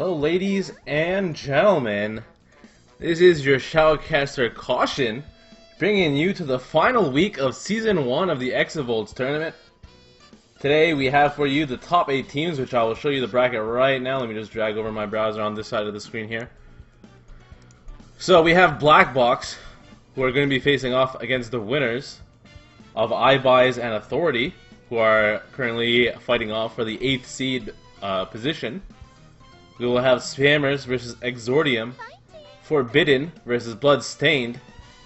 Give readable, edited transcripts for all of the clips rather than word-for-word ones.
Hello, ladies and gentlemen. This is your Shoutcaster Caution, bringing you to the final week of Season 1 of the Exavolts tournament. Today we have for you the top 8 teams, which I will show you the bracket right now. Let me just drag over my browser on this side of the screen here. So we have Blackbox, who are going to be facing off against the winners of iBuys and Authority, who are currently fighting off for the 8th seed position. We will have Spammers versus Exordium, Forbidden versus Bloodstained,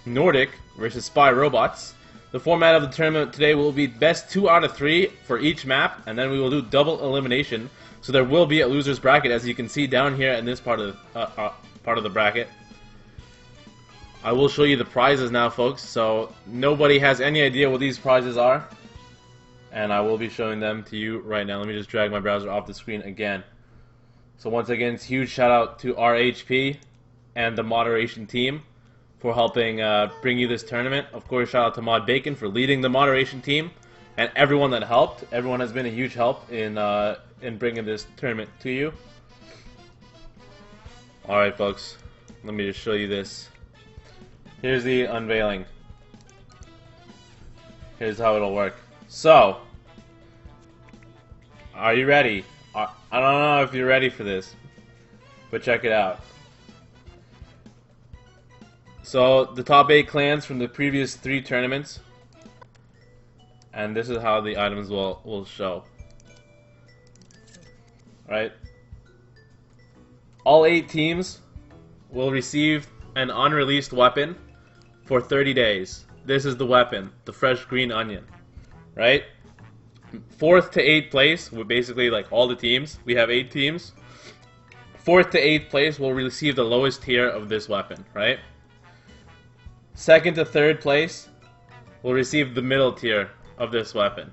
Nordic versus Spy Robots. The format of the tournament today will be best 2 out of 3 for each map, and then we will do double elimination. So there will be a loser's bracket, as you can see down here in this part of the bracket. I will show you the prizes now, folks, so nobody has any idea what these prizes are, and I will be showing them to you right now. Let me just drag my browser off the screen again. So once again, it's a huge shout out to RHP and the moderation team for helping bring you this tournament. Of course, shout out to Mod Bacon for leading the moderation team and everyone that helped. Everyone has been a huge help in bringing this tournament to you. Alright, folks, let me just show you this. Here's the unveiling. Here's how it'll work. So, are you ready? I don't know if you're ready for this, but check it out. So, the top 8 clans from the previous 3 tournaments, and this is how the items will show. Right? All 8 teams will receive an unreleased weapon for 30 days. This is the weapon, the fresh green onion. Right? 4th to 8th place, with basically like all the teams, we have 8 teams. 4th to 8th place will receive the lowest tier of this weapon, right? 2nd to 3rd place will receive the middle tier of this weapon.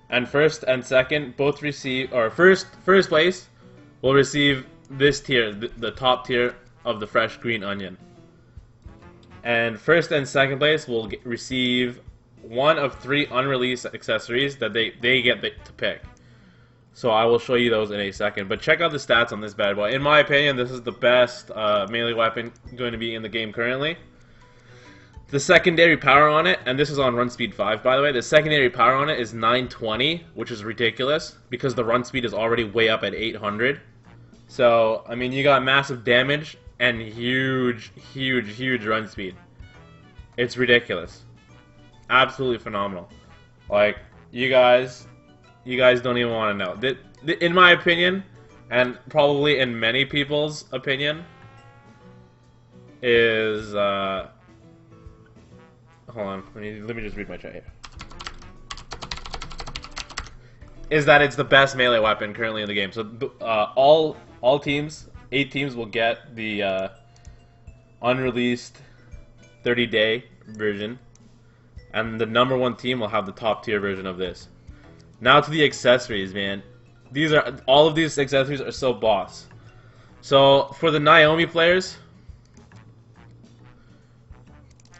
And 1st and 2nd both receive, or first place will receive this tier, the top tier of the fresh green onion. And 1st and 2nd place will receive one of 3 unreleased accessories that they get to pick. So I will show you those in a second. But check out the stats on this bad boy. In my opinion, this is the best melee weapon going to be in the game currently. The secondary power on it, and this is on run speed 5 by the way, the secondary power on it is 920, which is ridiculous because the run speed is already way up at 800. So, I mean, you got massive damage and huge run speed. It's ridiculous. Absolutely phenomenal. Like, you guys don't even want to know. In my opinion, and probably in many people's opinion, is hold on, let me just read my chat here. Is that it's the best melee weapon currently in the game. So all teams, 8 teams, will get the unreleased 30-day version. And the number 1 team will have the top tier version of this. Now to the accessories, man. All of these accessories are so boss. So for the Naomi players,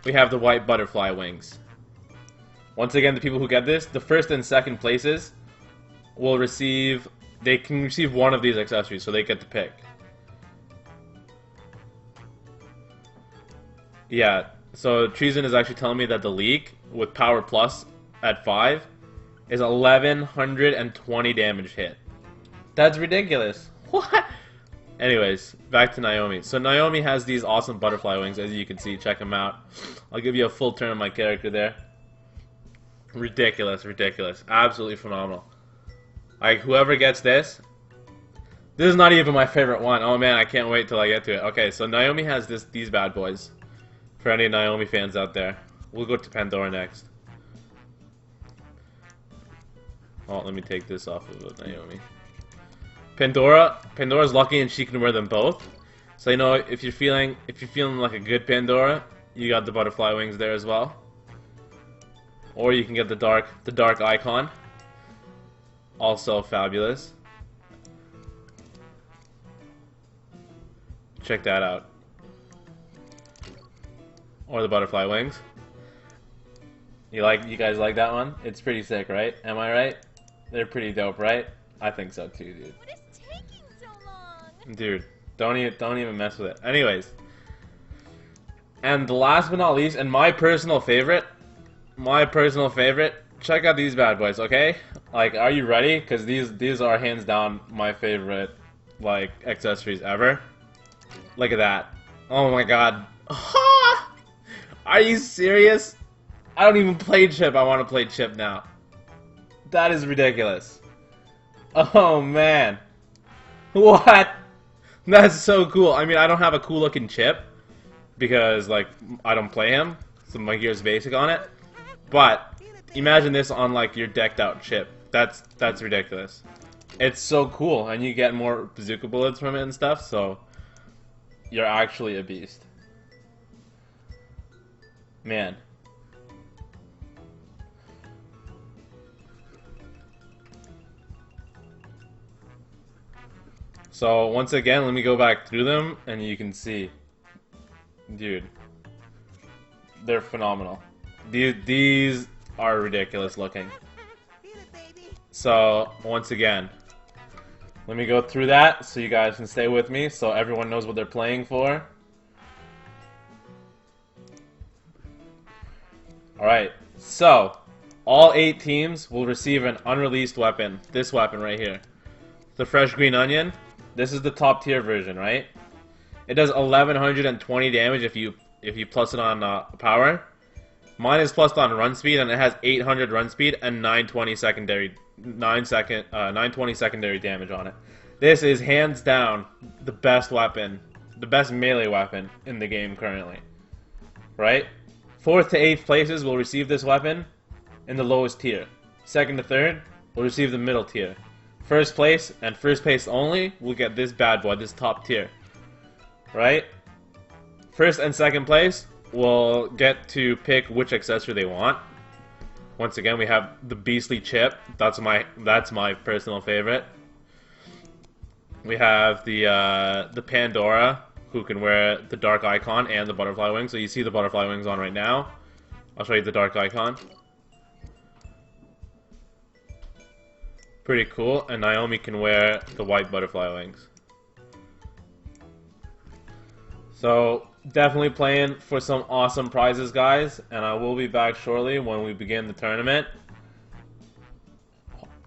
we have the white butterfly wings. Once again, the people who get this, the 1st and 2nd places will receive. They can receive one of these accessories, so they get to pick. Yeah. So Treason is actually telling me that the leak with Power Plus at 5 is 1120 damage hit. That's ridiculous. What? Anyways, back to Naomi. So Naomi has these awesome butterfly wings, as you can see. Check them out. I'll give you a full turn of my character there. Ridiculous, ridiculous. Absolutely phenomenal. Like, whoever gets this is not even my favorite one. Oh man, I can't wait till I get to it. Okay, so Naomi has these bad boys. For any Naomi fans out there. We'll go to Pandora next. Oh, let me take this off of Naomi. Pandora's lucky and she can wear them both. So you know, if you're feeling like a good Pandora, you got the butterfly wings there as well. Or you can get the dark icon. Also fabulous. Check that out. Or the butterfly wings. You guys like that one? It's pretty sick, right? Am I right? They're pretty dope, right? I think so too, dude. What is taking so long? Dude, don't even mess with it. Anyways, and the last but not least, and my personal favorite, check out these bad boys, okay? Like, are you ready? Because these are hands down my favorite, like, accessories ever. Look at that. Oh my god. Are you serious? I don't even play Chip. I want to play Chip now. That is ridiculous. Oh man. What? That's so cool. I mean, I don't have a cool looking Chip because, like, I don't play him. So my gear's basic on it. But imagine this on, like, your decked out Chip. That's ridiculous. It's so cool, and you get more bazooka bullets from it and stuff, so you're actually a beast. Man. So once again, let me go back through them, and you can see, dude, they're phenomenal. These are ridiculous looking. So once again, let me go through that so you guys can stay with me, so everyone knows what they're playing for. Alright, so all 8 teams will receive an unreleased weapon. This weapon right here. The Fresh Green Onion. This is the top tier version, right? It does 1120 damage if you plus it on power. Mine is plus on run speed, and it has 800 run speed and 920 secondary damage on it. This is hands down the best weapon, the best melee weapon in the game currently. Right? 4th to 8th places will receive this weapon in the lowest tier. 2nd to 3rd will receive the middle tier. 1st place and 1st place only will get this bad boy, this top tier. Right? 1st and 2nd place will get to pick which accessory they want. Once again, we have the beastly Chip. That's my personal favorite. We have the Pandora, who can wear the dark icon and the butterfly wings. So you see the butterfly wings on right now. I'll show you the dark icon. Pretty cool. And Naomi can wear the white butterfly wings. So definitely playing for some awesome prizes, guys. And I will be back shortly when we begin the tournament.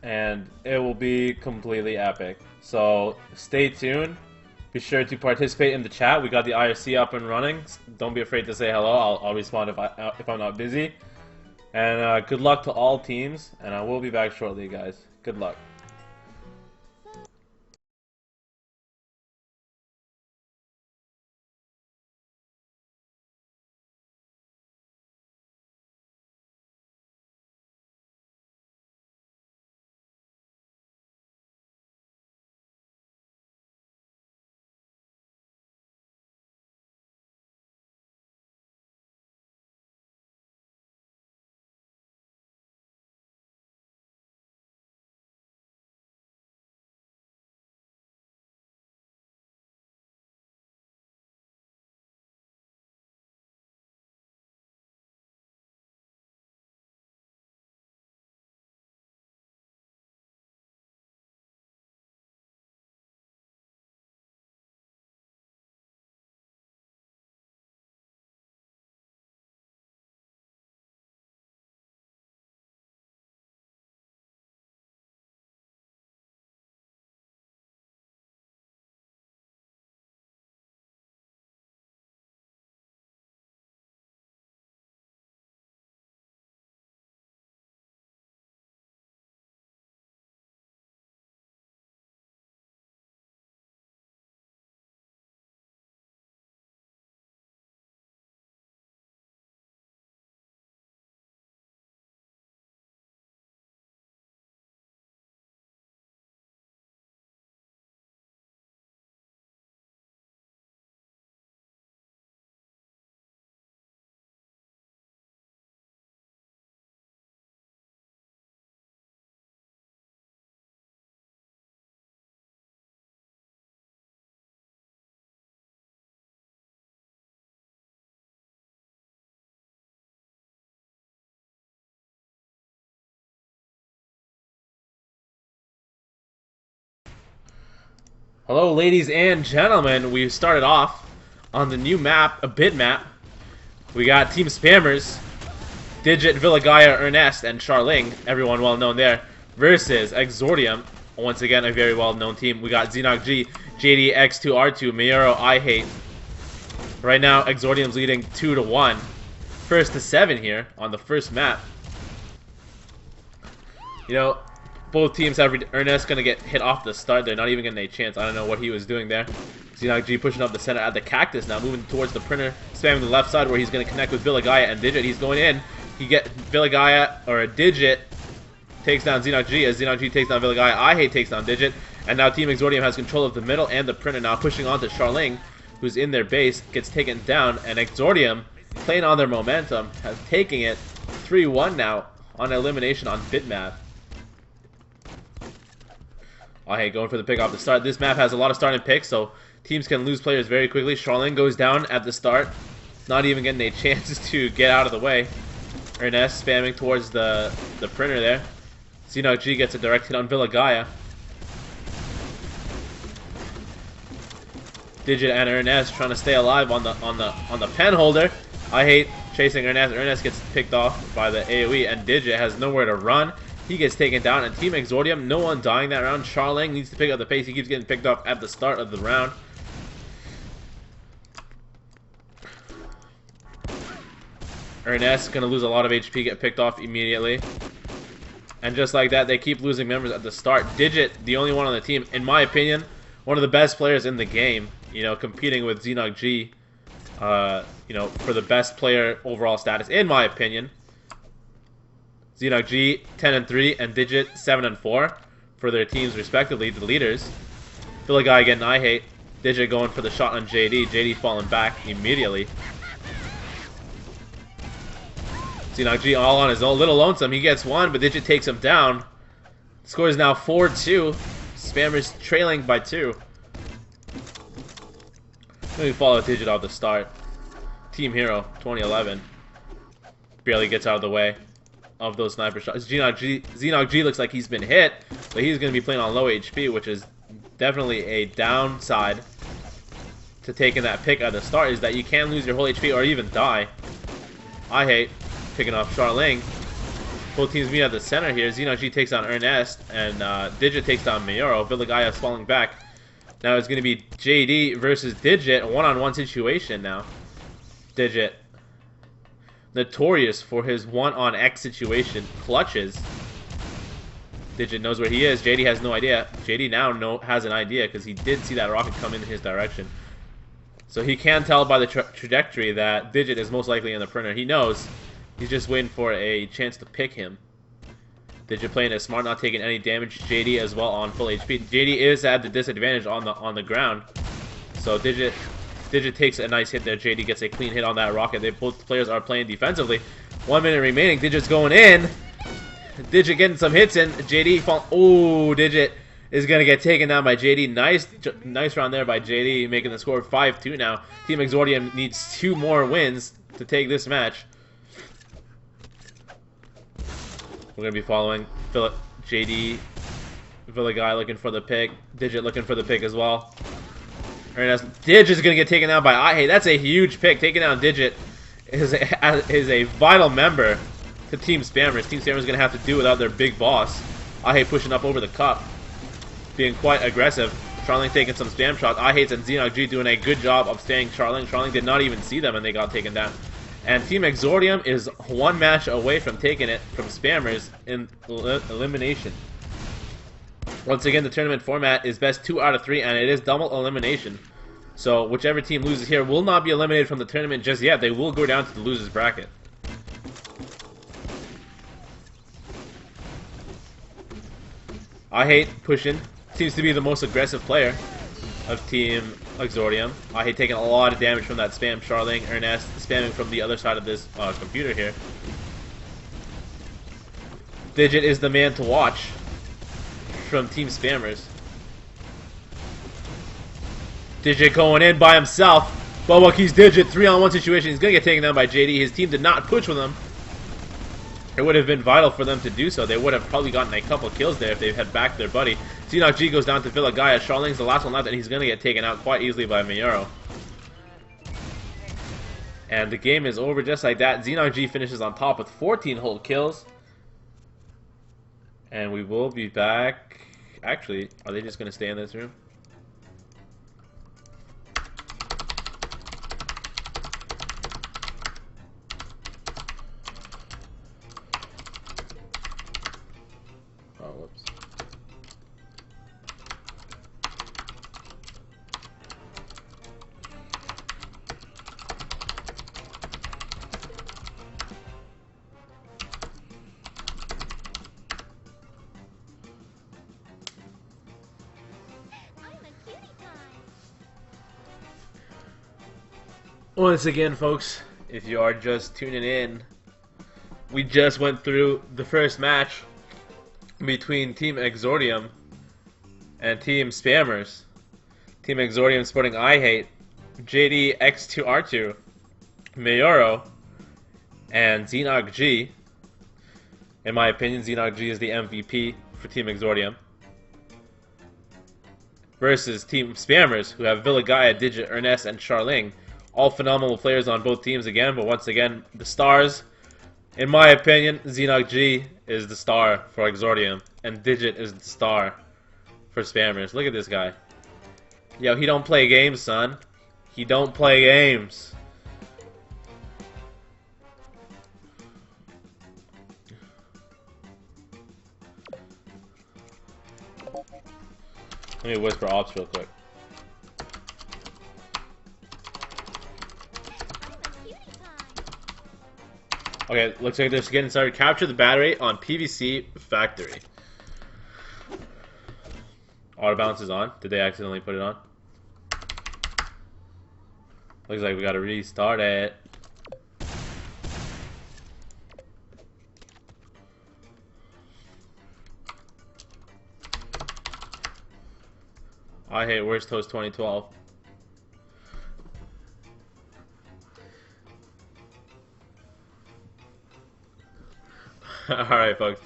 And it will be completely epic. So stay tuned. Be sure to participate in the chat. We got the IRC up and running. Don't be afraid to say hello. I'll respond if I'm not busy. And good luck to all teams. And I will be back shortly, guys. Good luck. Hello, ladies and gentlemen. We started off on the new map, a bid map. We got Team Spammers, Digit, Villagaia, Ernest, and Charling, everyone well known there, versus Exordium, once again a very well known team. We got Xenok-G, JD, X2R2, Mayuro, I Hate. Right now, Exordium's leading 2-1. First to 7 here on the first map. You know, both teams have Ernest gonna get hit off the start. They're not even getting a chance. I don't know what he was doing there. Xenok-G pushing up the center at the cactus now, moving towards the printer, spamming the left side where he's gonna connect with Villagaia and Digit. He's going in. He get Villagaia or a Digit takes down Xenok-G as Xenok-G takes down Villagaia. I Hate takes down Digit, and now Team Exordium has control of the middle and the printer now, pushing on to Charling, who's in their base, gets taken down, and Exordium, playing on their momentum, has taken it 3-1 now on elimination on bitmap. I Hate going for the pick off the start. This map has a lot of starting picks, so teams can lose players very quickly. Charling goes down at the start, not even getting a chance to get out of the way. Ernest spamming towards the printer there. Xenok-G gets a direct hit on Villagaia. Digit and Ernest trying to stay alive on the pen holder. I Hate chasing Ernest. Ernest gets picked off by the AoE, and Digit has nowhere to run. He gets taken down, and Team Exordium, no one dying that round. Charling needs to pick up the pace. He keeps getting picked off at the start of the round. Ernest gonna lose a lot of HP, get picked off immediately. And just like that, they keep losing members at the start. Digit, the only one on the team, in my opinion, one of the best players in the game. You know, competing with Xenok-G, you know, for the best player overall status, in my opinion. Xenok-G 10-3 and Digit 7-4 for their teams respectively, the leaders. Villagaia getting I Hate. Digit going for the shot on JD. JD falling back immediately. Xenok-G all on his own, little lonesome. He gets one, but Digit takes him down. The score is now 4-2. Spammers trailing by 2. Let me follow Digit off the start. Team Hero 2011 barely gets out of the way of those sniper shots. Xenok-G looks like he's been hit, but he's going to be playing on low HP, which is definitely a downside to taking that pick at the start, is that you can lose your whole HP or even die. I Hate picking off Charling. Both teams meet at the center here. Xenok-G takes down Ernest, and Digit takes down Mayuro. Villagaia is falling back. Now it's going to be JD versus Digit, a one-on-one situation now. Digit, notorious for his one-on-X situation, clutches. Digit knows where he is. JD has no idea. JD now has an idea because he did see that rocket come in his direction. So he can tell by the trajectory that Digit is most likely in the printer. He knows. He's just waiting for a chance to pick him. Digit playing it smart, not taking any damage. JD as well on full HP. JD is at the disadvantage on the ground. So Digit takes a nice hit there. JD gets a clean hit on that rocket. Both players are playing defensively. 1 minute remaining. Digit's going in. Digit getting some hits in. JD fall. Oh, Digit is gonna get taken down by JD. Nice round there by JD, making the score 5-2 now. Team Exordium needs 2 more wins to take this match. We're gonna be following JD, Villagaia looking for the pick. Digit looking for the pick as well. Ernest, Digit's gonna get taken down by I Hate. That's a huge pick. Taking down Digit is a vital member to Team Spammers. Team Spammers gonna have to do without their big boss. I Hate pushing up over the cup, being quite aggressive. Charling taking some spam shots. I Hate and Xenok-G doing a good job of staying Charling. Charling did not even see them and they got taken down. And Team Exordium is 1 match away from taking it from Spammers in elimination. Once again, the tournament format is best 2 out of 3, and it is double elimination. So whichever team loses here will not be eliminated from the tournament just yet. They will go down to the losers bracket. I Hate pushing. Seems to be the most aggressive player of Team Exordium. I Hate taking a lot of damage from that spam. Charling, Ernest spamming from the other side of this computer here. Digit is the man to watch from Team Spammers. Digit going in by himself. Bubba keys Digit, 3-on-1 situation. He's going to get taken down by JD. His team did not push with him. It would have been vital for them to do so. They would have probably gotten a couple kills there if they had backed their buddy. Xenoc G goes down to Vilagaya. Charling's the last one left, and he's going to get taken out quite easily by Mayuro. And the game is over just like that. Xenoc G finishes on top with 14 whole kills. And we will be back. Actually, are they just going to stay in this room? Oh, whoops. Once again, folks, if you are just tuning in, we just went through the first match between Team Exordium and Team Spammers. Team Exordium sporting I Hate, JD X2R2, Mayuro, and Xenoc G. In my opinion, Xenoc G is the MVP for Team Exordium. Versus Team Spammers, who have Vilagaya, Digit, Ernest, and Charling. All phenomenal players on both teams again, but once again, the stars. In my opinion, Xenoc G is the star for Exordium, and Digit is the star for Spammers. Look at this guy. Yo, he don't play games, son. He don't play games. Let me whisper ops real quick. Okay, looks like they're just getting started. Capture the battery on PVC Factory. Auto balance is on. Did they accidentally put it on? Looks like we gotta restart it. I hate Worst Toast 2012. Alright, folks.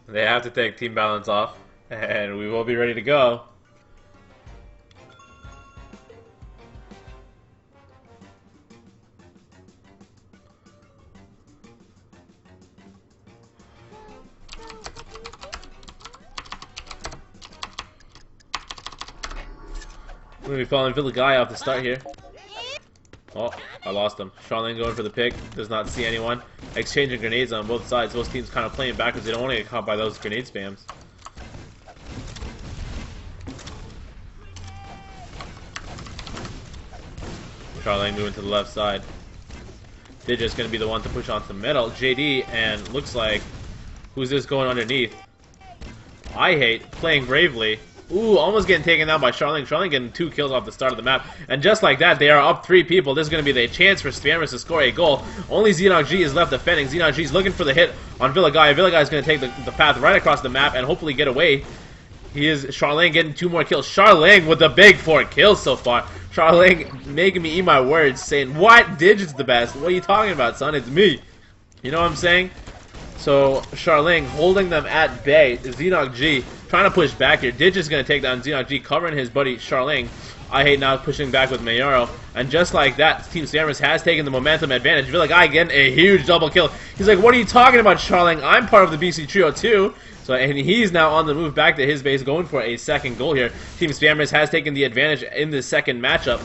They have to take team balance off, and we will be ready to go. We're going to be following Vilagaya off the start here. Oh, I lost him. Charlene going for the pick. Does not see anyone. Exchanging grenades on both sides. Both teams kind of playing back because they don't want to get caught by those grenade spams. Charlene moving to the left side. Digit's going to be the one to push onto the middle. JD, and looks like... Who's this going underneath? I Hate, playing bravely. Ooh, almost getting taken down by Charling. Charling getting 2 kills off the start of the map. And just like that, they are up 3 people. This is going to be the chance for Spammers to score a goal. Only Xenoc G is left defending. Xenoc G is looking for the hit on Vilagaya. Vilagaya is going to take the path right across the map and hopefully get away. He is Charling getting 2 more kills. Charling with the big 4 kills so far. Charling making me eat my words, saying, "What? Digit's the best. What are you talking about, son? It's me." You know what I'm saying? So, Charling holding them at bay. Xenoc G trying to push back here. Digit's going to take down Xenoc G, covering his buddy Charling. I Hate now pushing back with Mayuro. And just like that, Team Spammers has taken the momentum advantage. Vilagaya getting a huge double kill. He's like, "What are you talking about, Charling? I'm part of the BC Trio too." So, and he's now on the move back to his base, going for a second goal here. Team Spammers has taken the advantage in the second matchup.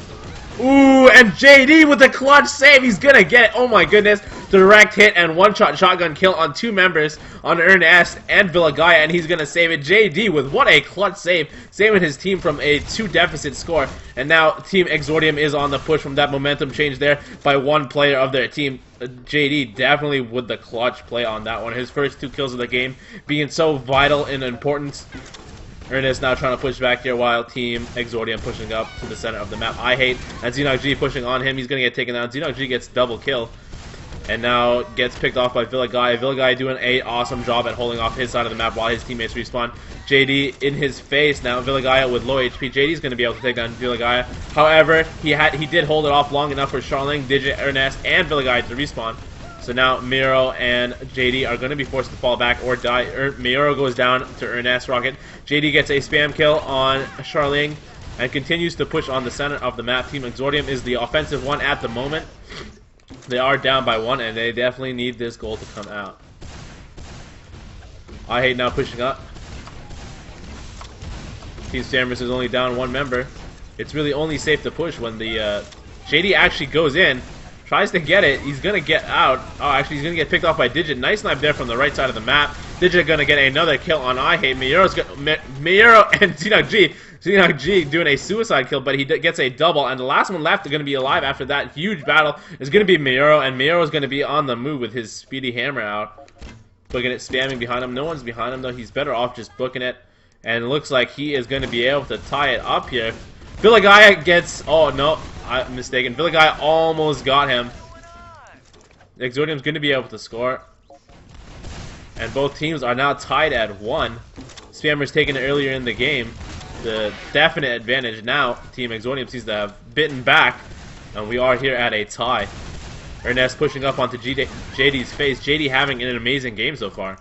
Ooh, and JD with the clutch save. He's gonna get it. Oh my goodness. Direct hit and one-shot shotgun kill on 2 members on Ernest and Vilagaya, and he's gonna save it. JD with what a clutch save, saving his team from a 2-deficit score. And now Team Exordium is on the push from that momentum change there by 1 player of their team. JD definitely with the clutch play on that one. His first 2 kills of the game being so vital and important. Ernest now trying to push back here while Team Exordium pushing up to the center of the map. I Hate, and Xenoc G pushing on him. He's going to get taken down. Xenoc G gets double kill. And now gets picked off by Vilagaya. Vilagaya doing an awesome job at holding off his side of the map while his teammates respawn. JD in his face now. Vilagaya with low HP. JD's going to be able to take down Vilagaya. However, he did hold it off long enough for Charling, Digit, Ernest, and Vilagaya to respawn. So now Miro and JD are going to be forced to fall back or die. Miro goes down to Ernest Rocket. JD gets a spam kill on Charling and continues to push on the center of the map. Team Exordium is the offensive one at the moment. They are down by 1, and they definitely need this goal to come out. I hate now pushing up. Team Samus is only down 1 member. It's really only safe to push when the JD actually goes in, tries to get it. He's gonna get out. Oh, actually, he's gonna get picked off by Digit. Nice snipe there from the right side of the map. Digit gonna get another kill on I Hate. Miro and Xenoc G doing a suicide kill, but he gets a double, and the last one left is gonna be alive after that huge battle is gonna be Miro, and Miro is gonna be on the move with his speedy hammer out, booking it, spamming behind him. No one's behind him though. He's better off just booking it, and it looks like he is gonna be able to tie it up here. Vilagaya gets... Oh, no. I'm mistaken. Vilagaya almost got him. Exordium's going to be able to score. And both teams are now tied at 1. Spammer's taken it earlier in the game. The definite advantage now. Team Exordium seems to have bitten back. And we are here at a tie. Ernest pushing up onto JD's face. JD having an amazing game so far.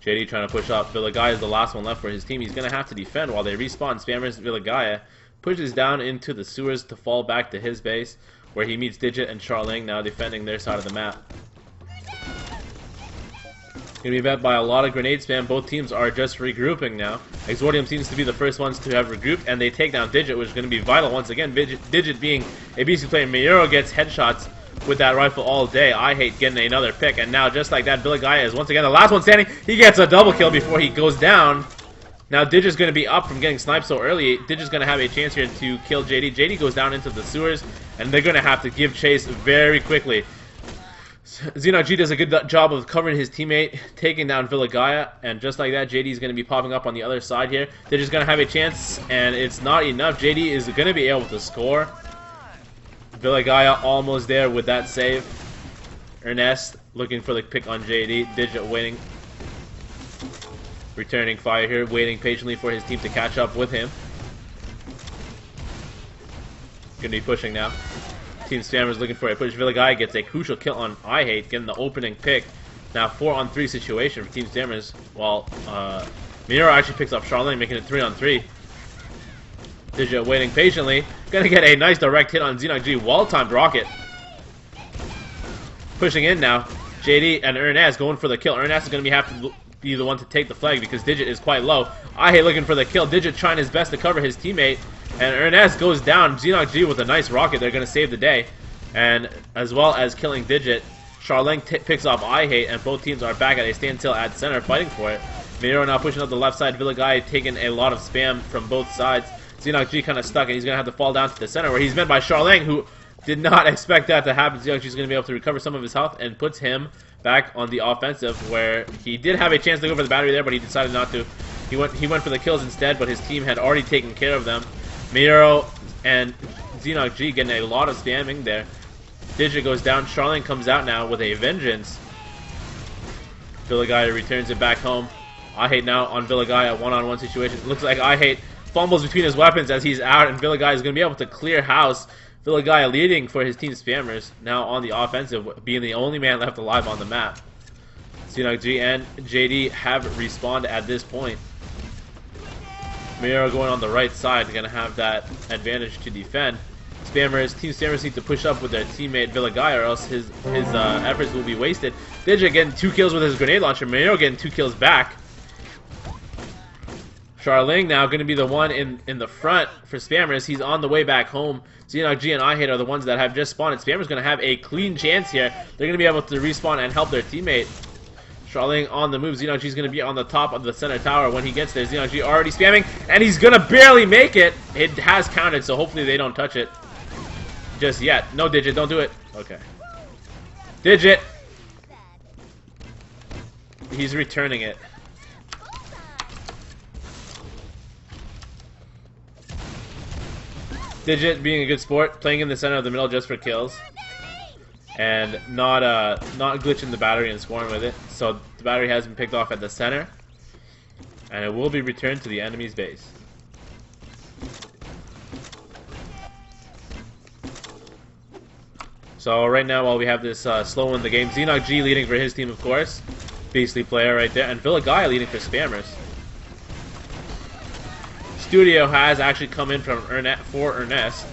JD trying to push up. Vilagaya is the last one left for his team. He's going to have to defend while they respawn. Spammers Vilagaya pushes down into the sewers to fall back to his base, where he meets Digit and Charling, now defending their side of the map. Going to be met by a lot of grenade spam. Both teams are just regrouping now. Exordium seems to be the first ones to have regrouped, and they take down Digit, which is going to be vital once again. Digit being a BC player. Miyuro gets headshots with that rifle all day. I hate getting another pick, and now just like that, Vilagaya is once again the last one standing. He gets a double kill before he goes down. Now Digit's going to be up from getting sniped so early. Digit's going to have a chance here to kill JD. JD goes down into the sewers, and they're going to have to give chase very quickly. Xenoc G does a good job of covering his teammate, taking down Vilagaya, and just like that, JD is going to be popping up on the other side here. They're just going to have a chance, and it's not enough. JD is going to be able to score. Vilagaya almost there with that save. Ernest looking for the pick on JD. Digit waiting. Returning fire here, waiting patiently for his team to catch up with him. Gonna be pushing now. Team Spammers looking for a push. Vilagaya gets a crucial kill on I Hate, getting the opening pick. Now 4-on-3 situation for Team Spammers, while Miro actually picks up Charlene, making it 3-on-3. Digit waiting patiently. Gonna get a nice direct hit on Xenoc G. Well-timed rocket. Pushing in now. JD and Ernest going for the kill. Ernest is gonna have to be the one to take the flag because Digit is quite low. I Hate looking for the kill. Digit trying his best to cover his teammate. And Ernest goes down. Xenoc G with a nice rocket. They're gonna save the day. And as well as killing Digit, Charlene picks off I Hate, and both teams are back at a standstill at center fighting for it. Miro now pushing up the left side. Vilagaya taking a lot of spam from both sides. Xenoc G kind of stuck, and he's going to have to fall down to the center, where he's met by Charlene, who did not expect that to happen. Xenoc G is going to be able to recover some of his health and puts him back on the offensive, where he did have a chance to go for the battery there, but he decided not to. He went for the kills instead, but his team had already taken care of them. Miro and Xenoc G getting a lot of spamming there. Digit goes down. Charlene comes out now with a vengeance. Vilagaya returns it back home. I Hate now on Vilagaya, one-on-one situation. Looks like I Hate fumbles between his weapons as he's out, and Vilagaya is going to be able to clear house. Vilagaya leading for his team Spammers, now on the offensive, being the only man left alive on the map. Xenoc G and JD have respawned at this point. Miro going on the right side, going to have that advantage to defend. Team Spammers need to push up with their teammate Vilagaya, or else his efforts will be wasted. Digit getting 2 kills with his grenade launcher. Miro getting 2 kills back. Charling now going to be the one in the front for Spammers. He's on the way back home. Xenoc G and I Hate are the ones that have just spawned. Spammers going to have a clean chance here. They're going to be able to respawn and help their teammate. Charling on the move. Xenoc G is going to be on the top of the center tower when he gets there. Xenoc G already spamming, and he's going to barely make it. It has counted, so hopefully they don't touch it just yet. No, Digit, don't do it. Okay. Digit! He's returning it. Digit being a good sport, playing in the center of the middle just for kills, and not glitching the battery and scoring with it. So the battery has been picked off at the center, and it will be returned to the enemy's base. So right now, while we have this slow in the game, Xenog G leading for his team, of course. Beastly player right there. And Villagaya leading for Spammers. Studio has actually come in for Ernest.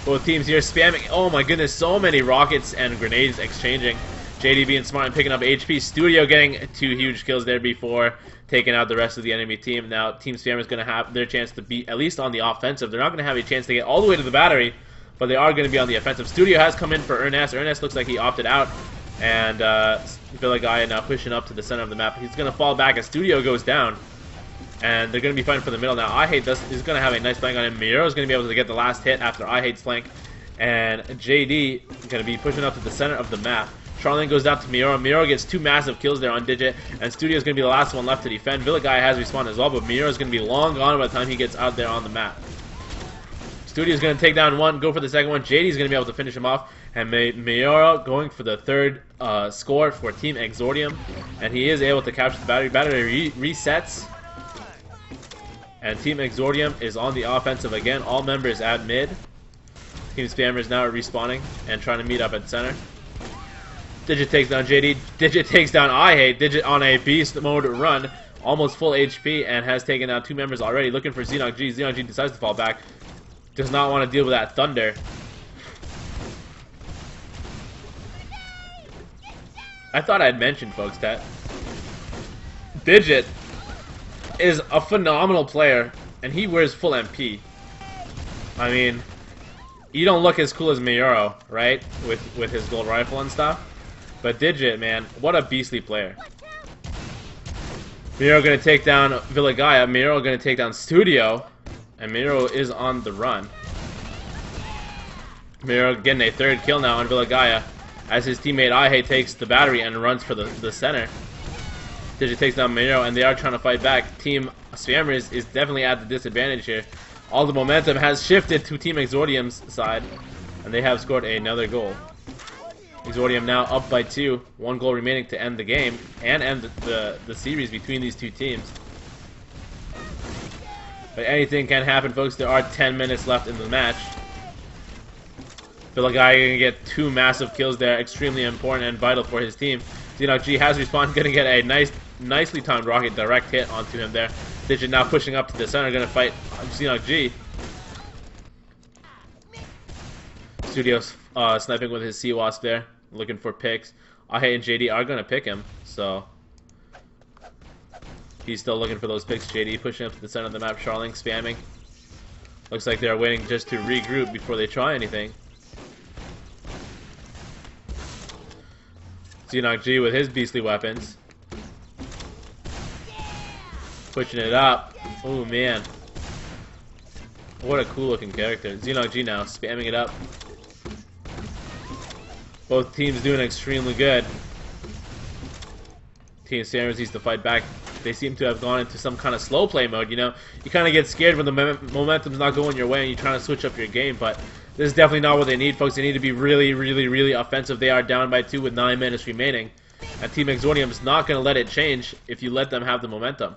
Both teams here spamming. Oh my goodness, so many rockets and grenades exchanging. JD being smart and picking up HP. Studio getting 2 huge kills there before taking out the rest of the enemy team. Now, Team Spammer is going to have their chance to beat, at least on the offensive. They're not going to have a chance to get all the way to the battery, but they are going to be on the offensive. Studio has come in for Ernest. Ernest looks like he opted out. And Villagaya now pushing up to the center of the map. He's going to fall back as Studio goes down. And they're going to be fighting for the middle now. I Hate is going to have a nice flank on him. Miro is going to be able to get the last hit after I Hate's flank. And JD is going to be pushing up to the center of the map. Charlene goes down to Miro. Miro gets 2 massive kills there on Digit. And Studio is going to be the last one left to defend. Villagaya has respawned as well, but Miro is going to be long gone by the time he gets out there on the map. Studio is going to take down one, go for the second one. JD is going to be able to finish him off. And Miro going for the third score for Team Exordium. And he is able to capture the battery. Battery resets. And Team Exordium is on the offensive again. All members at mid. Team Spammers now are respawning and trying to meet up at center. Digit takes down JD. Digit takes down I Hate. Digit on a beast mode run. Almost full HP and has taken down 2 members already. Looking for Xenog G. Xenog G decides to fall back. Does not want to deal with that thunder. I thought I'd mentioned, folks, that Digit is a phenomenal player, and he wears full MP. I mean, you don't look as cool as Miyuro, right? With his gold rifle and stuff. But Digit, man, what a beastly player. Miro gonna take down Villagaya. Miro gonna take down Studio. And Miro is on the run. Miro getting a 3rd kill now on Villagaya. As his teammate I Hate takes the battery and runs for the center. Digit takes down Miro, and they are trying to fight back. Team Spammers is definitely at the disadvantage here. All the momentum has shifted to Team Exordium's side, and they have scored another goal. Exordium now up by 2. 1 goal remaining to end the game and end the series between these 2 teams. But anything can happen, folks. There are 10 minutes left in the match. Villagaya gonna get 2 massive kills there, extremely important and vital for his team. Xenog G has respawned, gonna get a nicely timed rocket direct hit onto him there. Digit now pushing up to the center, gonna fight Xenog G. Studio's sniping with his Sea Wasp there, looking for picks. Ahei and JD are gonna pick him, so he's still looking for those picks. JD pushing up to the center of the map, Charling spamming. Looks like they're waiting just to regroup before they try anything. Xenog G with his beastly weapons. Pushing it up. Oh man. What a cool looking character. Xenog G now spamming it up. Both teams doing extremely good. Team Spammers needs to fight back. They seem to have gone into some kind of slow play mode, you know. You kind of get scared when the momentum's not going your way and you're trying to switch up your game, but this is definitely not what they need, folks. They need to be really offensive. They are down by 2 with 9 minutes remaining. And Team Exordium is not going to let it change if you let them have the momentum.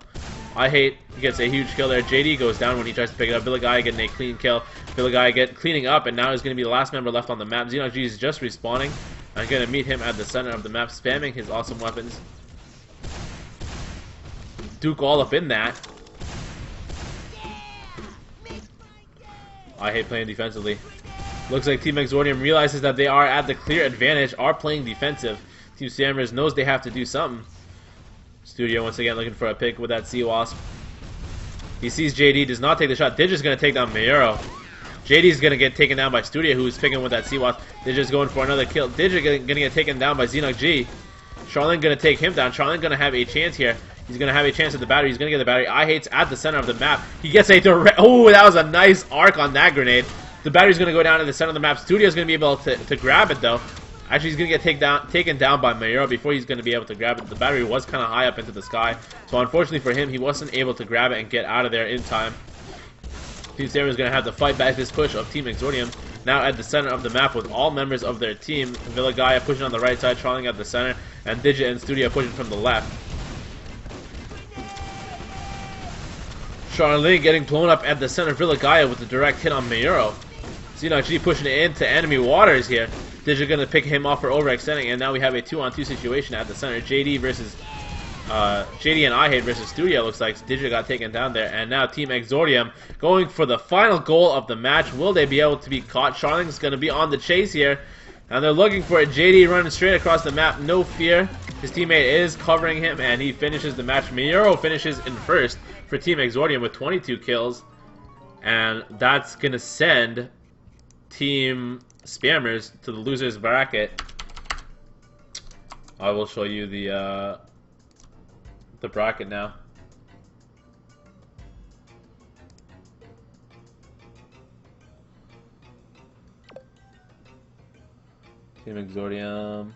I Hate gets a huge kill there. JD goes down when he tries to pick it up. Villagaya getting a clean kill. Villagaya cleaning up, and now he's going to be the last member left on the map. Xenog G is just respawning. I'm going to meet him at the center of the map, spamming his awesome weapons. Duke all up in that. I Hate playing defensively. Looks like Team Exordium realizes that they are at the clear advantage, are playing defensive. Team Spammers knows they have to do something. Studio once again looking for a pick with that Sea Wasp. He sees JD, does not take the shot. Digit's going to take down Mayuro. JD's going to get taken down by Studio, who's picking with that Sea Wasp. Digit's going for another kill. Digit going to get taken down by Xenog G. Charlene going to take him down. Charlene going to have a chance here. He's going to have a chance at the battery. He's going to get the battery. I Hate's at the center of the map. He gets a direct... Oh, that was a nice arc on that grenade. The battery's going to go down to the center of the map. Studio's going to be able to grab it, though. Actually, he's going to get taken down by Mayuro before he's going to be able to grab it. The battery was kind of high up into the sky. So, unfortunately for him, he wasn't able to grab it and get out of there in time. Team Samuel is going to have to fight back this push of Team Exordium. Now at the center of the map with all members of their team. Villagaya pushing on the right side, Charling at the center, and Digit and Studio pushing from the left. Charling getting blown up at the center. Villagaya with the direct hit on Mayuro. Xenox G pushing it into enemy waters here. Digit gonna pick him off for overextending, and now we have a 2-on-2 situation at the center. JD and iHate versus Studio. Looks like Digit got taken down there, and now Team Exordium going for the final goal of the match. Will they be able to be caught? Charling's gonna be on the chase here, and they're looking for it. JD running straight across the map, no fear. His teammate is covering him, and he finishes the match. Miyuro finishes in first for Team Exordium with 22 kills, and that's gonna send Team Spammers to the losers bracket. I will show you the bracket now. Team Exordium.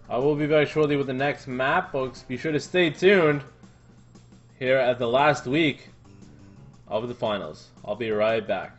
I will be back shortly with the next map, folks. Be sure to stay tuned here at the last week of the finals. I'll be right back.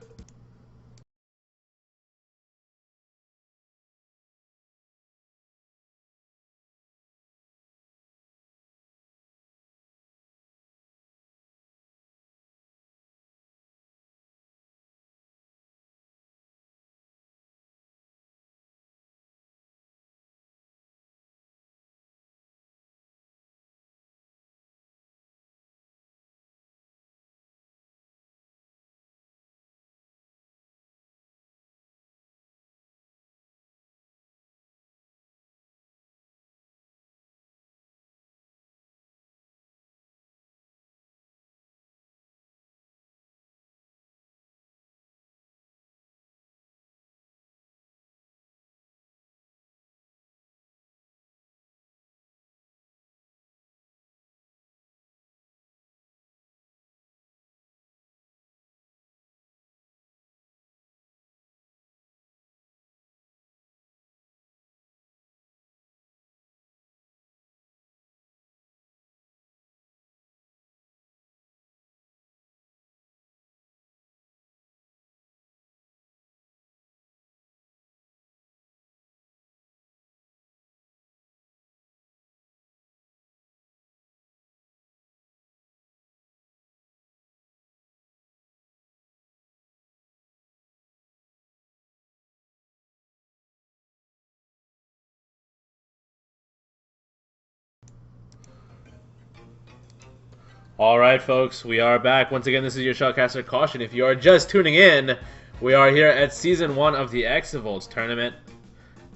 Alright, folks, we are back. Once again, this is your Shotcaster Caution. If you are just tuning in, we are here at Season 1 of the Exavolts tournament.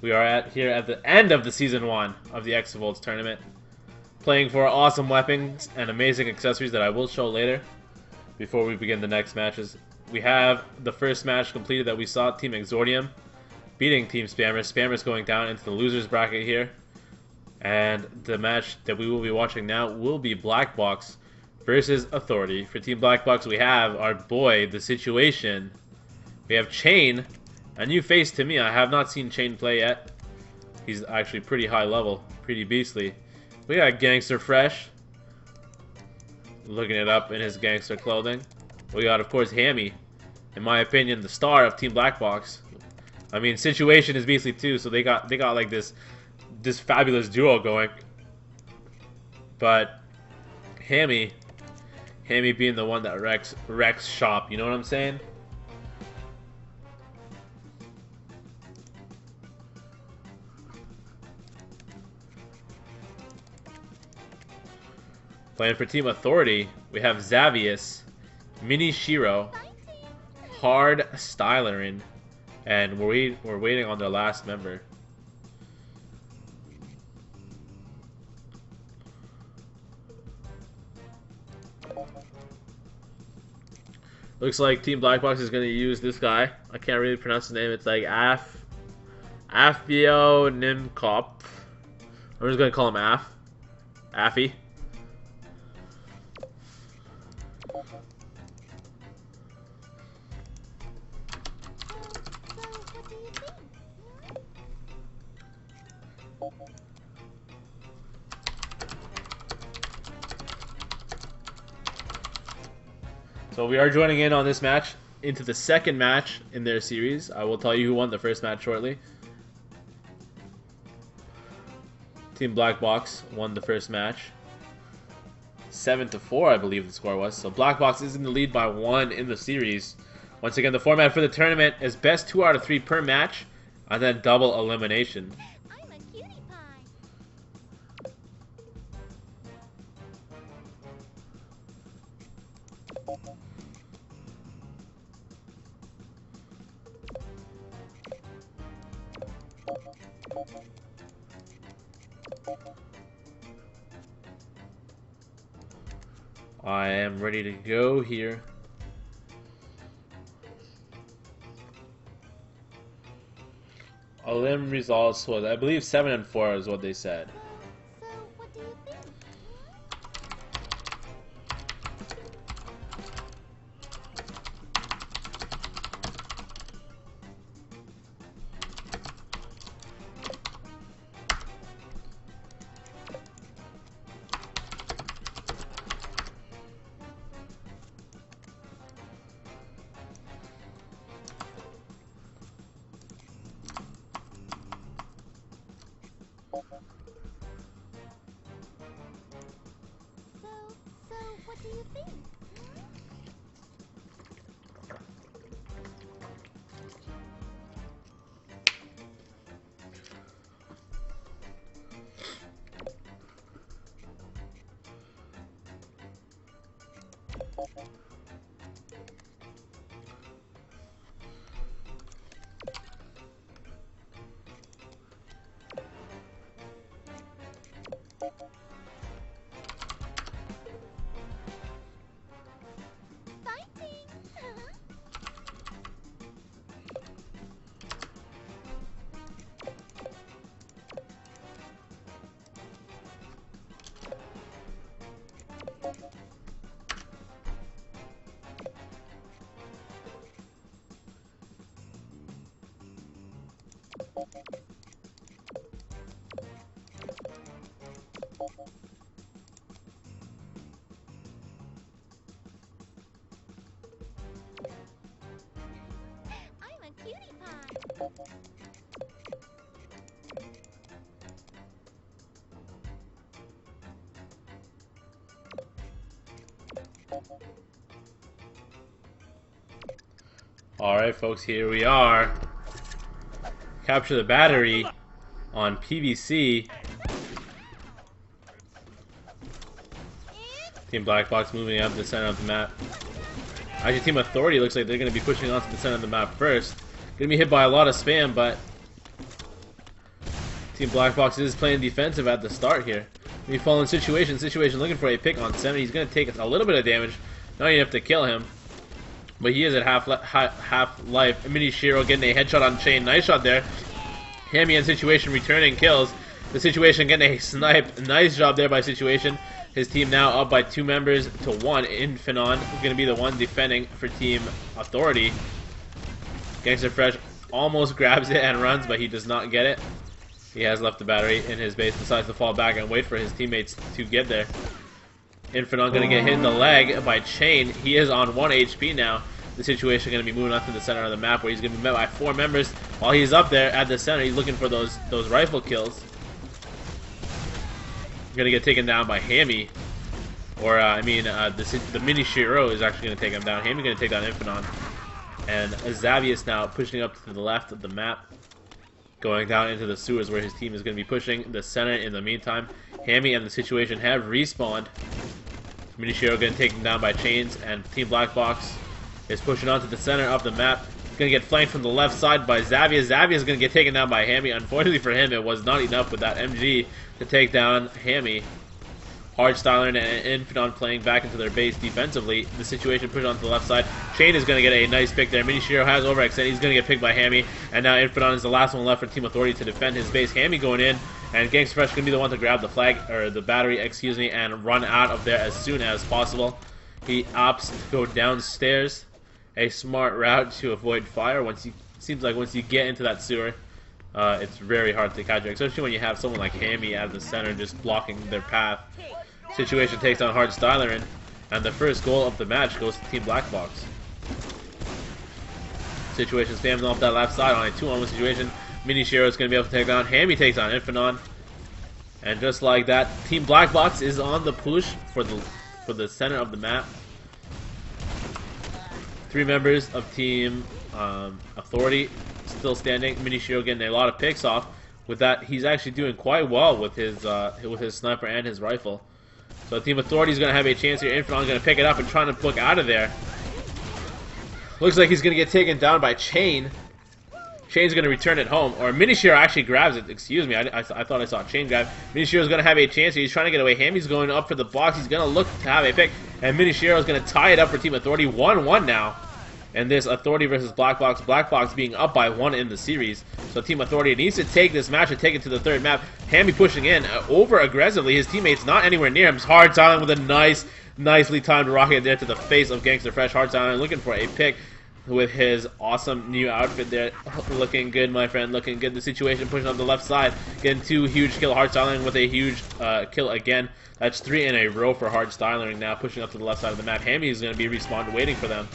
We are here at the end of the Season 1 of the Exavolts tournament, playing for awesome weapons and amazing accessories that I will show later before we begin the next matches. We have the first match completed that we saw, Team Exordium beating Team Spammers. Spammers going down into the losers bracket here. And the match that we will be watching now will be Blackbox versus Authority. For Team Blackbox, we have our boy, The Situation. We have Chain, a new face to me. I have not seen Chain play yet. He's actually pretty high level, pretty beastly. We got Gangster Fresh, looking it up in his gangster clothing. We got, of course, Hammy, in my opinion, the star of Team Blackbox. I mean, Situation is beastly too, so they got like this fabulous duo going. But Hammy being the one that wrecks shop, you know what I'm saying? Playing for Team Authority, we have Xavius, Mini Shiro, Hard Stylerin, and we're waiting on their last member. Looks like Team Blackbox is going to use this guy. I can't really pronounce his name. It's like Afio Nimkop. I'm just going to call him Affy. So we are joining in on this match into the second match in their series. I will tell you who won the first match shortly. Team Blackbox won the first match. 7-4, I believe the score was. So Blackbox is in the lead by 1 in the series. Once again, the format for the tournament is best 2 out of 3 per match, and then double elimination. I'm a cutie pie. I am ready to go here. Elim results was, I believe, 7-4 is what they said. So, what do you think? So, what do you think? Fighting! I'm a cutie pie. Alright, folks, here we are. Capture the battery on PVC. Team Blackbox moving up the center of the map. Actually, Team Authority looks like they're going to be pushing onto the center of the map first. Going to be hit by a lot of spam, but Team Blackbox is playing defensive at the start here. We fall in situation looking for a pick on center. He's going to take a little bit of damage. Now you have to kill him. But he is at half life. Mini Shiro getting a headshot on Chain. Nice shot there. Hammy in situation returning kills. The Situation getting a snipe. Nice job there by Situation. His team now up by 2 members to 1. Infinon going to be the one defending for Team Authority. Gangster Fresh almost grabs it and runs, but he does not get it. He has left the battery in his base, decides to fall back and wait for his teammates to get there. Infinon going to get hit in the leg by Chain. He is on 1 HP now. The Situation going to be moving up to the center of the map where he's going to be met by 4 members. While he's up there at the center, he's looking for those rifle kills. Going to get taken down by Hammy. Or, the Mini Shiro is actually going to take him down. Hammy going to take down Infinon. And Xavius now pushing up to the left of the map. Going down into the sewers where his team is going to be pushing the center in the meantime. Hammy and the Situation have respawned. Mini Shiro getting taken down by Chains, and Team Blackbox is pushing onto the center of the map. Going to get flanked from the left side by Xavius. Xavius is going to get taken down by Hammy. Unfortunately for him, it was not enough with that MG to take down Hammy. Hardstyler and Infinon playing back into their base defensively. The Situation pushed onto the left side. Chain is going to get a nice pick there. Mini Shiro has overextended. He's going to get picked by Hammy. And now Infinon is the last one left for Team Authority to defend his base. Hammy going in. And Gangsta Fresh going to be the one to grab the flag, or the battery, excuse me, and run out of there as soon as possible. He opts to go downstairs. A smart route to avoid fire. Seems like once you get into that sewer, it's very hard to catch you, especially when you have someone like Hammy at the center just blocking their path. Situation takes on Hardstyler, And the first goal of the match goes to Team Blackbox. Situation spammed off that left side on a 2-on-1 situation. Mini Shiro is going to be able to take down. Hammy takes on Infinon. And just like that, Team Blackbox is on the push for the center of the map. 3 members of Team Authority still standing. Mini Shiro getting a lot of picks off. With that, he's actually doing quite well with his sniper and his rifle. So Team Authority is going to have a chance here. Infinon is going to pick it up and trying to book out of there. Looks like he's going to get taken down by Chain. Chain's going to return it home. Or Minishiro actually grabs it. Excuse me, I thought I saw Chain grab. Minishiro's going to have a chance here. He's trying to get away. Hammy's going up for the box. He's going to look to have a pick. And Minishiro's going to tie it up for Team Authority. 1-1 now. And this Authority versus Blackbox. Blackbox being up by 1 in the series. So Team Authority needs to take this match and take it to the 3rd map. Hammy pushing in over aggressively. His teammates not anywhere near him. Hard Silent with a nicely timed rocket there to the face of Gangster Fresh. Hard Silent looking for a pick with his awesome new outfit there. Looking good, my friend. Looking good. The situation pushing on the left side. Getting 2 huge kill. Hard Styling with a huge kill again. That's 3 in a row for Hard Styling now. Pushing up to the left side of the map. Hammy is going to be respawned waiting for them.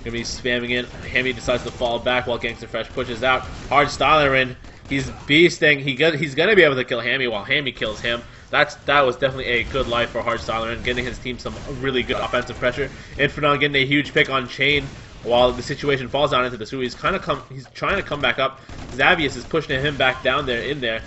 Gonna be spamming in. Hammy decides to fall back while Gangster Fresh pushes out. Hard Styler, he's beasting. He's gonna be able to kill Hammy while Hammy kills him. That was definitely a good life for Hard Styler, getting his team some really good offensive pressure. Infinon getting a huge pick on Chain while the situation falls down into the sewer. He's trying to come back up. Xavius is pushing him back down there in there.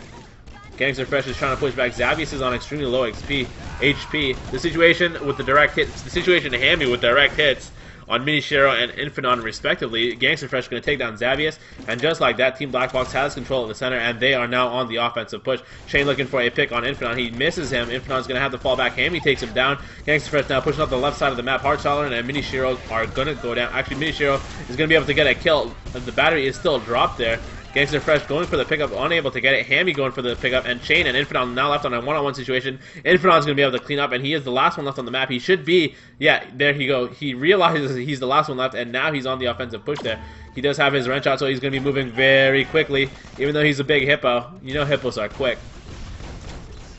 Gangster Fresh is trying to push back. Xavius is on extremely low HP. The situation with the direct hits. The situation to Hammy with direct hits on Minishiro and Infinon respectively. Gangster Fresh going to take down Xavius, and just like that, Team Blackbox has control of the center, and they are now on the offensive push. Shane looking for a pick on Infinon. He misses him. Infinon's going to have to fall back. Hammy takes him down. Gangster Fresh now pushing up the left side of the map. Hardstaller and Minishiro are going to go down. Actually, Minishiro is going to be able to get a kill. The battery is still dropped there. Gangster Fresh going for the pickup, unable to get it. Hammy going for the pickup, and Chain and Infinon now left on a 1-on-1 situation. Infinon's going to be able to clean up, and he is the last one left on the map. He should be, yeah, there you go. He realizes he's the last one left, and now he's on the offensive push there. He does have his wrench out, so he's going to be moving very quickly, even though he's a big hippo. You know hippos are quick.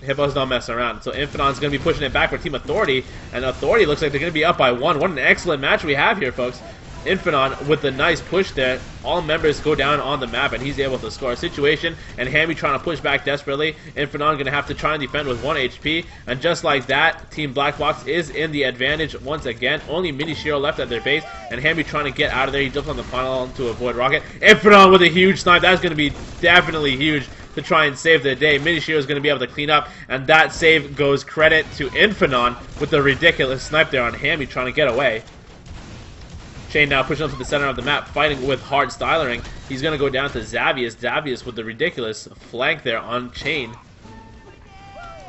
Hippos don't mess around. So Infinon's going to be pushing it back for Team Authority, and Authority looks like they're going to be up by 1. What an excellent match we have here, folks. Infinon with the nice push there. All members go down on the map, and he's able to score a situation. And Hammy trying to push back desperately. Infinon going to have to try and defend with 1 HP. And just like that, Team Blackbox is in the advantage once again. Only Minishiro left at their base, and Hammy trying to get out of there. He jumps on the pylon to avoid rocket. Infinon with a huge snipe. That's going to be definitely huge to try and save the day. Minishiro is going to be able to clean up, and that save goes credit to Infinon with the ridiculous snipe there on Hammy trying to get away. Chain now pushing up to the center of the map, fighting with Hard Stylering. He's going to go down to Xavius. Xavius with the ridiculous flank there on Chain.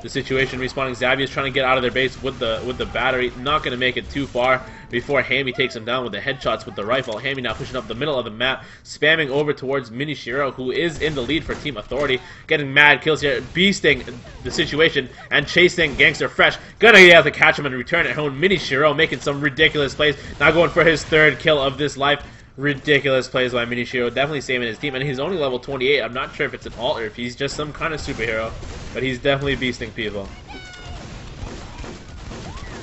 The situation respawning. Xavius trying to get out of their base with the battery. Not going to make it too far before Hammy takes him down with the headshots with the rifle. Hammy now pushing up the middle of the map, spamming over towards Minishiro, who is in the lead for Team Authority. Getting mad kills here, beasting the situation, and chasing Gangster Fresh. Gonna be able to catch him and return it home. Minishiro making some ridiculous plays. Now going for his 3rd kill of this life. Ridiculous plays by Minishiro, definitely saving his team, and he's only level 28. I'm not sure if it's an alt or if he's just some kind of superhero, but he's definitely beasting people.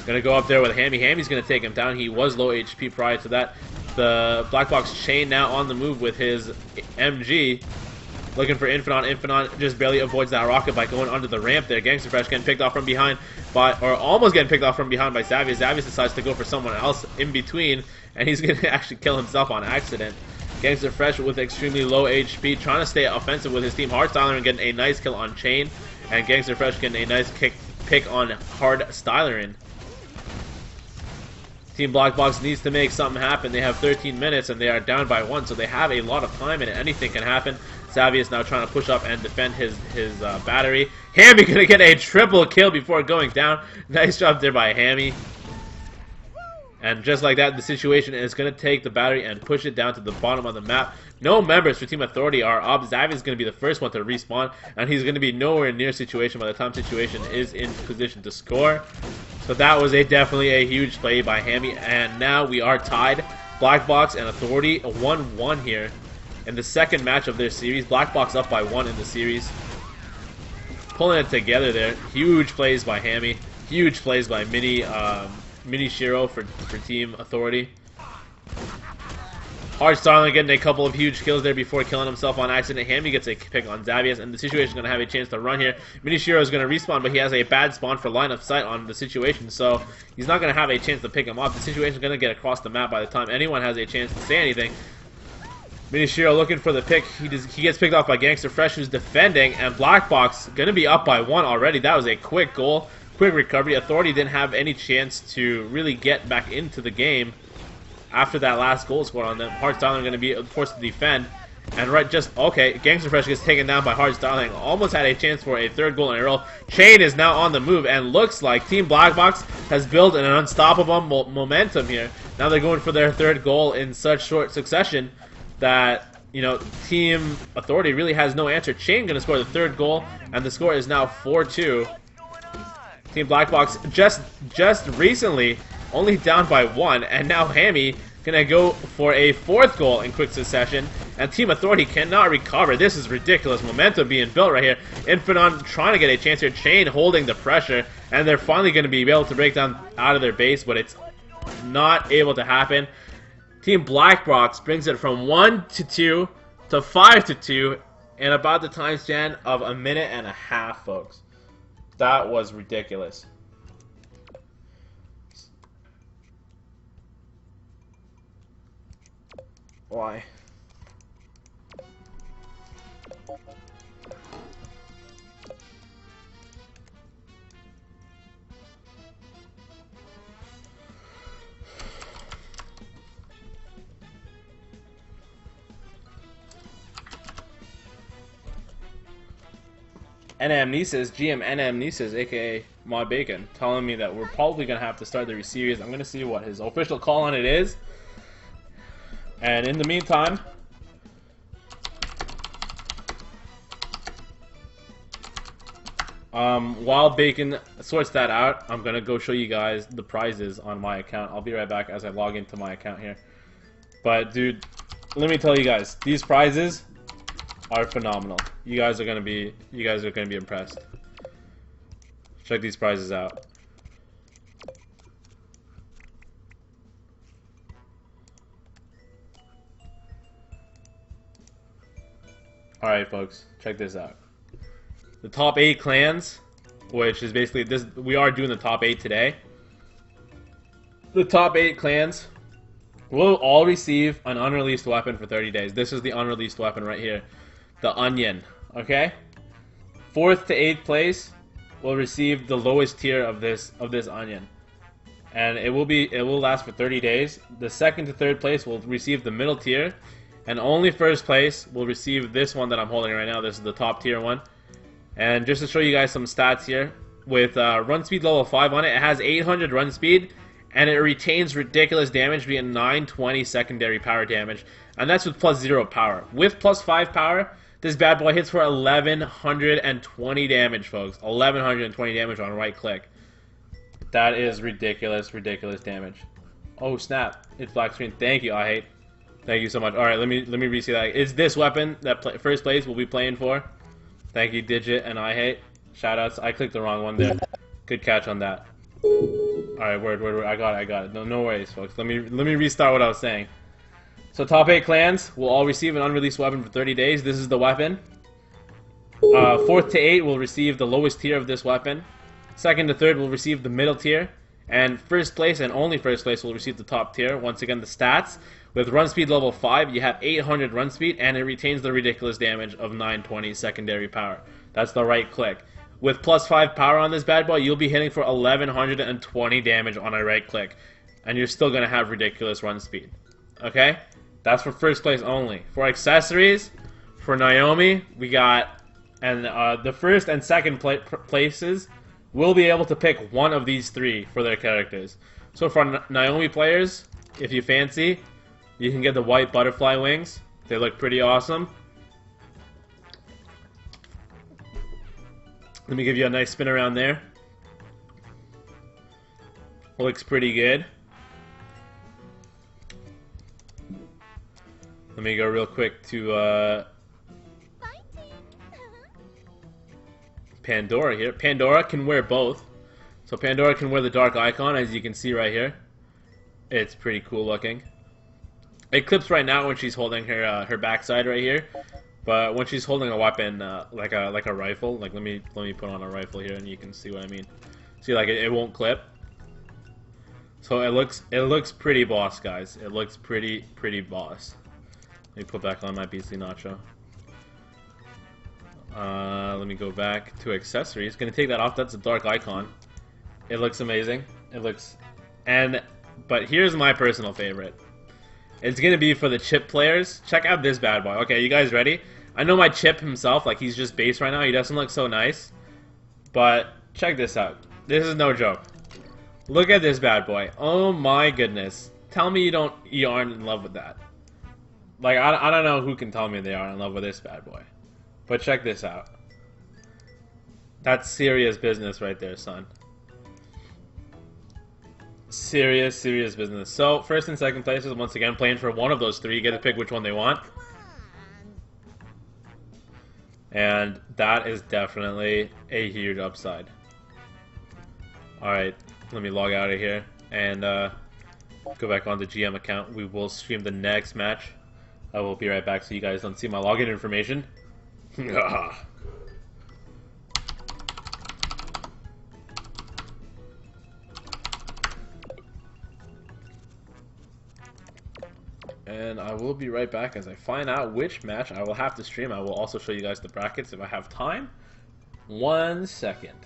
Gonna go up there with Hammy. Hammy's gonna take him down. He was low HP prior to that. The Blackbox Chain now on the move with his MG. Looking for Infinon. Infinon just barely avoids that rocket by going under the ramp there. Gangster Fresh getting picked off from behind or almost getting picked off from behind by Xavius. Xavius decides to go for someone else in between, and he's going to actually kill himself on accident. Gangster Fresh with extremely low HP, trying to stay offensive with his team. Hard Styler getting a nice kill on Chain, and Gangster Fresh getting a nice pick on Hard Stylerin. Team Blackbox needs to make something happen. They have 13 minutes, and they are down by 1, so they have a lot of time, and anything can happen. Xavius now trying to push up and defend his battery. Hammy gonna get a triple kill before going down. Nice job there by Hammy. And just like that, the situation is going to take the battery and push it down to the bottom of the map. No members for Team Authority are up. Xavier is going to be the first one to respawn, and he's going to be nowhere near situation by the time situation is in position to score. So that was definitely a huge play by Hammy, and now we are tied. Blackbox and Authority 1-1 here in the second match of their series. Blackbox up by 1 in the series. pulling it together there. Huge plays by Hammy. Huge plays by Mini Shiro for Team Authority. Hard Starling getting a couple of huge kills there before killing himself on accident. Hammy gets a pick on Zabias, and the situation is going to have a chance to run here. Mini Shiro is going to respawn, but he has a bad spawn for line of sight on the situation, so he's not going to have a chance to pick him up. The situation is going to get across the map by the time anyone has a chance to say anything. Mini Shiro looking for the pick. He gets picked off by Gangster Fresh, who's defending, and Blackbox going to be up by 1 already. That was a quick goal, quick recovery. Authority didn't have any chance to really get back into the game after that last goal scored on them. Hard Starling going to be forced to defend. And okay, Gangster Fresh gets taken down by Hard Starling. Almost had a chance for a 3rd goal in a row. Chain is now on the move, and looks like Team Blackbox has built an unstoppable momentum here. Now they're going for their 3rd goal in such short succession that, you know, Team Authority really has no answer. Chain going to score the 3rd goal, and the score is now 4-2. Team Blackbox just recently only down by 1, and now Hammy gonna go for a 4th goal in quick succession, and Team Authority cannot recover. This is ridiculous momentum being built right here. Infinon trying to get a chance here, Chain holding the pressure, and they're finally gonna be able to break down out of their base, but it's not able to happen. Team Blackbox brings it from 1-2 to 5-2 in about the time span of a minute and a half, folks. That was ridiculous. Why? GM NM Nieces, aka Mod Bacon, telling me that we're probably going to have to start the series. I'm going to see what his official call on it is. And in the meantime, while Bacon sorts that out, I'm going to go show you guys the prizes on my account. I'll be right back as I log into my account here. But dude, let me tell you guys, these prizes are phenomenal. You guys are gonna be impressed. Check these prizes out. Alright folks, check this out. The top 8 clans, which is basically this, we are doing the top 8 today. The top 8 clans will all receive an unreleased weapon for 30 days. This is the unreleased weapon right here. The Onion, okay? 4th to 8th place will receive the lowest tier of this Onion. And it will last for 30 days. The 2nd to 3rd place will receive the middle tier. And only 1st place will receive this one that I'm holding right now. This is the top tier one. And just to show you guys some stats here, with run speed level 5 on it, it has 800 run speed, and it retains ridiculous damage via 920 secondary power damage. And that's with plus 0 power. With plus 5 power, this bad boy hits for 1120 damage, folks. 1120 damage on right click. That is ridiculous damage. Oh snap! It's black screen. Thank you, I hate. Thank you so much. All right, let me re-see that. It's this weapon that 1st place will be playing for. Thank you, Digit and I hate. Shoutouts. I clicked the wrong one there. Good catch on that. All right, word. I got it. No worries, folks. Let me restart what I was saying. So top 8 clans will all receive an unreleased weapon for 30 days. This is the weapon. 4th to 8 will receive the lowest tier of this weapon. 2nd to 3rd will receive the middle tier. And 1st place and only 1st place will receive the top tier. Once again, the stats. With run speed level 5, you have 800 run speed, and it retains the ridiculous damage of 920 secondary power. That's the right click. With plus 5 power on this bad boy, you'll be hitting for 1120 damage on a right click. And you're still going to have ridiculous run speed. Okay? That's for 1st place only. For accessories, for Naomi, we got, and the 1st and 2nd places will be able to pick one of these 3 for their characters. So for Naomi players, if you fancy, you can get the white butterfly wings. They look pretty awesome. Let me give you a nice spin around there. Looks pretty good. Let me go real quick to Pandora here. Pandora can wear both. So Pandora can wear the dark icon, as you can see right here. It's pretty cool looking. It clips right now when she's holding her backside right here, but when she's holding a weapon like a rifle, like let me put on a rifle here and you can see what I mean. See, like it won't clip. So it looks pretty boss, guys. It looks pretty boss. Let me put back on my BC Nacho. Let me go back to accessories. Gonna take that off. That's a dark icon. It looks amazing. It looks, but here's my personal favorite. It's gonna be for the chip players. Check out this bad boy. Okay, you guys ready? I know my chip himself, like he's just base right now. He doesn't look so nice, but check this out. This is no joke. Look at this bad boy. Oh my goodness. Tell me you aren't in love with that. Like I don't know who can tell me they are in love with this bad boy. But check this out. That's serious business right there, son. Serious business. So, first and second places, once again, playing for one of those three. You get to pick which one they want. And that is definitely a huge upside. Alright, let me log out of here and go back on the GM account. We will stream the next match. I will be right back so you guys don't see my login information. And I will be right back as I find out which match I will have to stream. I will also show you guys the brackets if I have time. 1 second.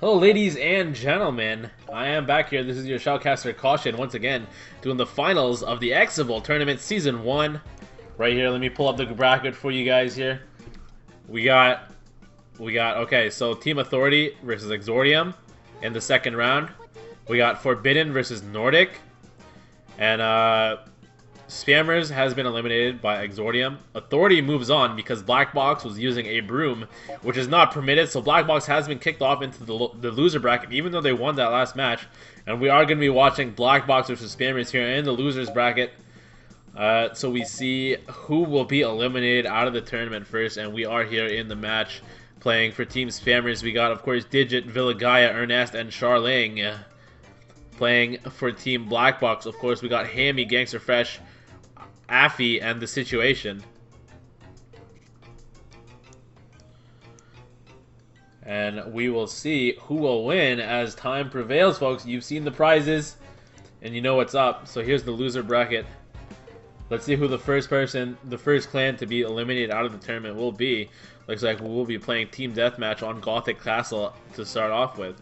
Hello ladies and gentlemen, I am back here. This is your Shoutcaster Caution once again, doing the finals of the Exavolts Tournament Season 1. Right here, let me pull up the bracket for you guys here. We got, okay, so Team Authority versus Exordium in the second round. We got Forbidden versus Nordic. And Spammers has been eliminated by Exordium. Authority moves on because Blackbox was using a broom, which is not permitted, so Blackbox has been kicked off into the loser bracket, even though they won that last match. And we are going to be watching Blackbox versus Spammers here in the losers bracket. So we see who will be eliminated out of the tournament first, and we are here in the match playing for Team Spammers. We got, of course, Digit, Villagaya, Ernest, and Charling. Playing for Team Blackbox, of course, we got Hammy, Gangster Fresh, Affy, and The Situation. And we will see who will win as time prevails, folks. You've seen the prizes, and you know what's up. So here's the loser bracket. Let's see who the first clan to be eliminated out of the tournament will be. Looks like we will be playing Team Deathmatch on Gothic Castle to start off with.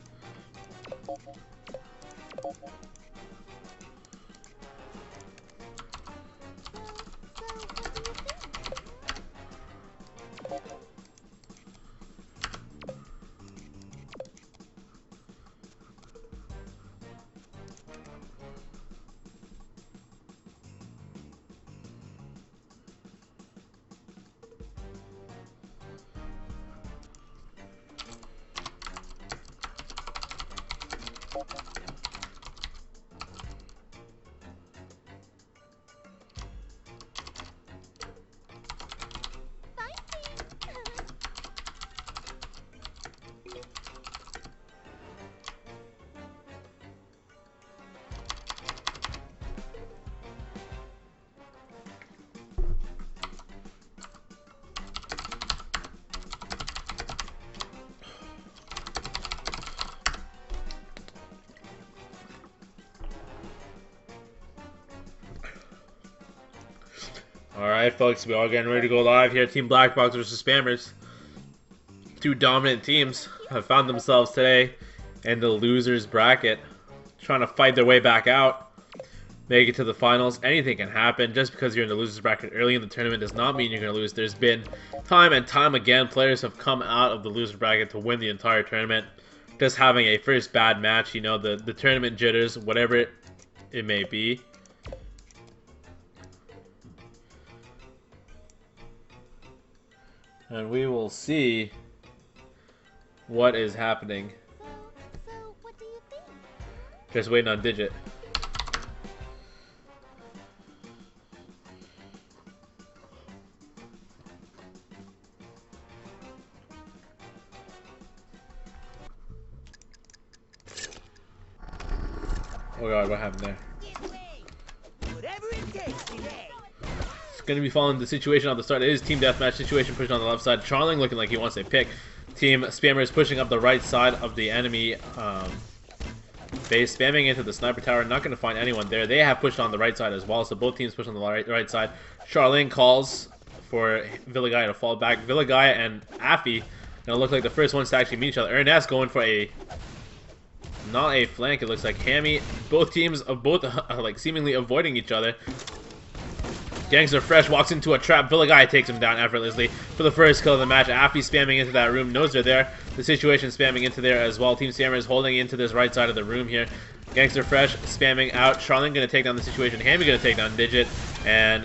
Alright, folks, we are getting ready to go live here. Team Blackbox versus Spammers. Two dominant teams have found themselves today in the losers bracket, trying to fight their way back out, make it to the finals. Anything can happen. Just because you're in the losers bracket early in the tournament does not mean you're going to lose. There's been time and time again players have come out of the loser bracket to win the entire tournament. Just having a first bad match, you know, the tournament jitters, whatever it may be. And we will see what is happening. So what do you think? Just waiting on Digit. Oh god, what happened there? Whatever it takes today. Going to be following the situation on the start. It is Team Deathmatch situation pushing on the left side. Charling looking like he wants a pick. Team Spammers pushing up the right side of the enemy base, spamming into the sniper tower. Not going to find anyone there. They have pushed on the right side as well, so both teams push on the right side. Charling calls for Villagaya to fall back. Villagaya and Affy going to look like the first ones to actually meet each other. Ernest going for a... not a flank, it looks like Hammy. Both teams are like seemingly avoiding each other. Gangster Fresh walks into a trap. Villagaya takes him down effortlessly for the first kill of the match. Affy spamming into that room. Knows they're there. The Situation spamming into there as well. Team Spammers holding into this right side of the room here. Gangster Fresh spamming out. Charling going to take down the Situation. Hammy going to take down Digit. And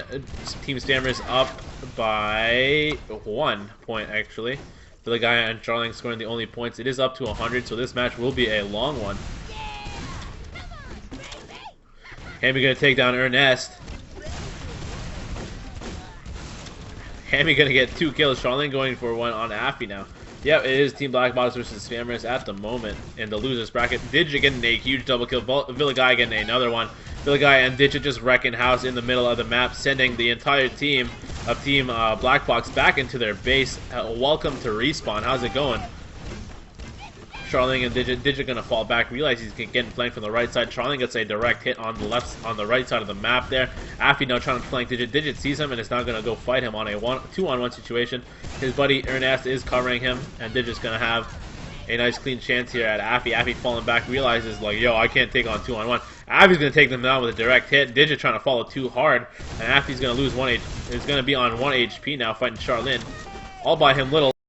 Team Spammers up by 1 point, actually. Villagaya and Charling scoring the only points. It is up to 100, so this match will be a long one. Hammy going to take down Ernest. Hammy gonna get 2 kills. Charlene going for 1 on Affy now. Yep, it is Team Blackbox versus Spammers at the moment in the losers bracket. Digit getting a huge double kill. Villagaya getting another one. Villagaya and Digit just wrecking house in the middle of the map, sending the entire team of Team Blackbox back into their base. Welcome to respawn. How's it going? Charling and Digit gonna fall back. Realize he's getting flanked from the right side. Charling gets a direct hit on the right side of the map there. Affy now trying to flank Digit. Digit sees him and is now gonna go fight him on a 2-on-1 situation. His buddy Ernest is covering him, and Digit's gonna have a nice clean chance here at Affy. Affy falling back, realizes like, yo, I can't take on 2-on-1. Affy's gonna take them down with a direct hit. Digit trying to follow too hard, and Affy's gonna lose 1 HP. Is gonna be on 1 HP now, fighting Charlene, all by him little.